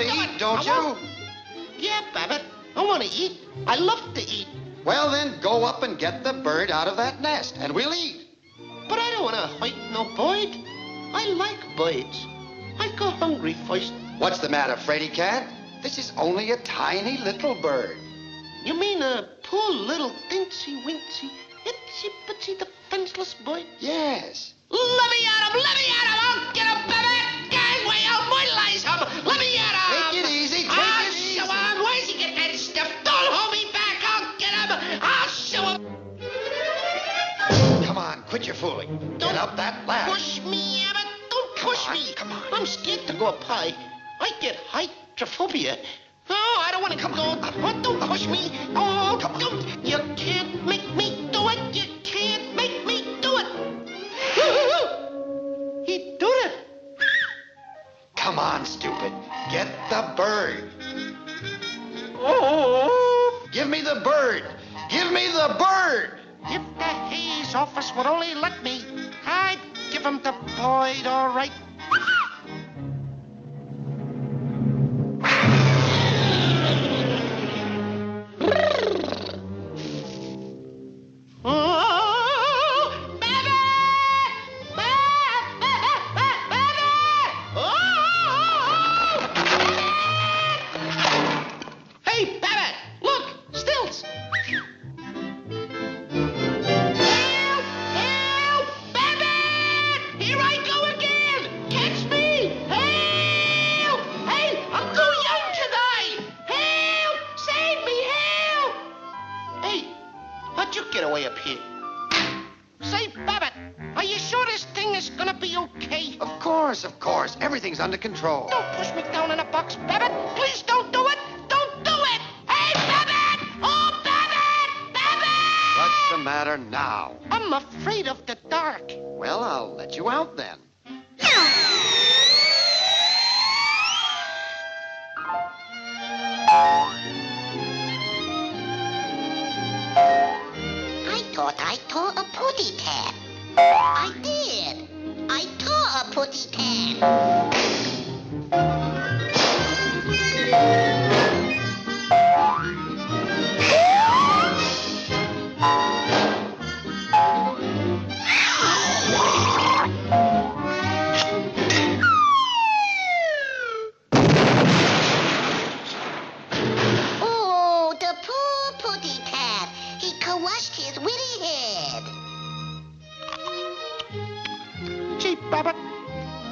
to eat, don't you? Yeah, Babbit. I want to eat. I love to eat. Well, then, go up and get the bird out of that nest, and we'll eat. But I don't want to hurt no bird. I like birds. I go hungry first. What's the matter, Fraidy Cat? This is only a tiny little bird. You mean a poor little dincy-wincy, itsy-bitsy defenseless bird? Yes. Let me at him! Let me at him! I'll get him, Babbit! Gangway, I'll mortalize him! Let me at him! Take it easy, take it easy. Show him! Where's he get that stuff? Don't hold me back! I'll get him! I'll show him! Come on, quit your fooling. Get up that ladder. Push me, Abbott! Don't push me! Come on. I'm scared to go up high. I get hydrophobia. Oh, I don't want to Come go. on. Oh, don't push me. Oh, Come on. don't. You can't make me do it. You can't make me do it. He did it. Come on, stupid. Get the bird. Oh. Give me the bird. Give me the bird. If the Hayes office would only let me, I'd give him the bird, all right. Oh, Babbit! Babbit! Oh! Hey, Babbit! Look! Stilts! Help! Help! Babbit! Here I go again! Catch me! Help! Hey, I'm too young to die! Help! Save me! Help! Hey, how'd you get away up here? Say, Babbit, are you sure this thing is gonna be okay? Of course, of course. Everything's under control. Don't push me down in a box, Babbit. Please don't do it. Don't do it. Hey, Babbit! Oh, Babbit! Babbit! What's the matter now? I'm afraid of the dark. Well, I'll let you out then. I thought I tore a putty cat. I did. I tore a putty cat. Oh, the poor putty cat. He crushed his witty head. Gee, Babbit,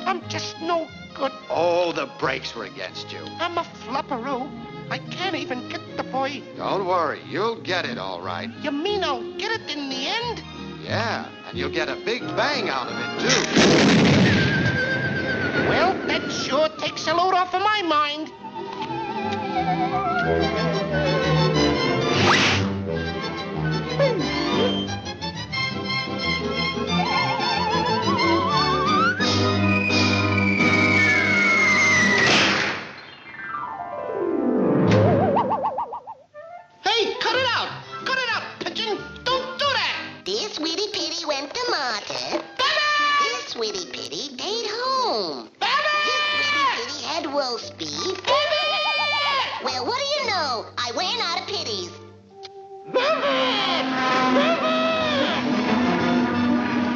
I'm just no good. Oh, the brakes were against you. I'm a flapperoo. I can't even get the boy. Don't worry. You'll get it all right. You mean I'll get it in the end? Yeah, and you'll get a big bang out of it, too. Well, that sure takes a load off of my mind. Hey, cut it out! Cut it out, pigeon! Don't do that! This witty pitty went to market. Babbit! This witty pitty stayed home. This witty Babbit! pitty had roast beef. Babbit! Well, what do you know? I ran out of pitties. Babbit! Babbit!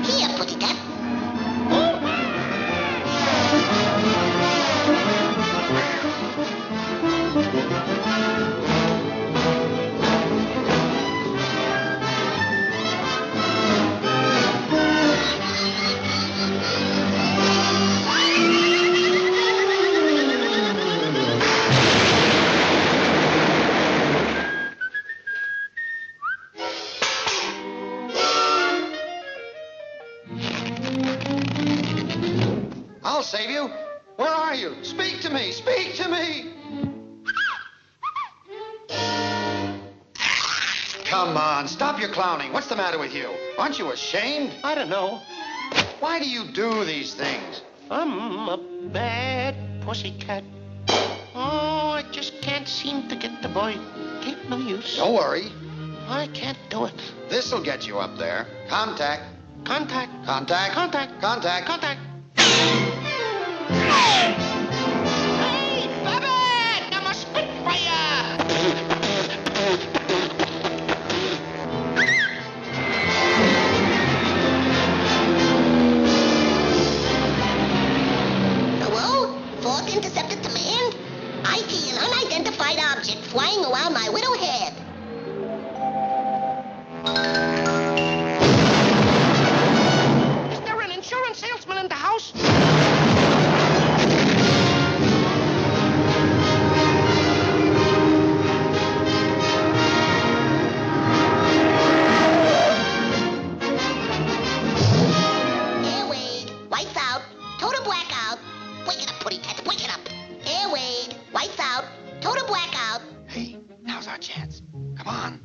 Here, putty cat. I'll save you. Where are you? Speak to me. Speak to me. Come on, stop your clowning. What's the matter with you? Aren't you ashamed? I don't know. Why do you do these things? I'm a bad pussycat. Oh, I just can't seem to get the boy. Ain't no use. Don't worry. I can't do it. This'll get you up there. Contact. Contact. Contact. Contact. Contact. Contact. Hey, Babbit! flying around my little head. Is there an insurance salesman in the house? Airway, lights out, total blackout. Wake it up, Putty Cat, wake it up. Airway, lights out, total blackout. Hey, now's our chance. Come on.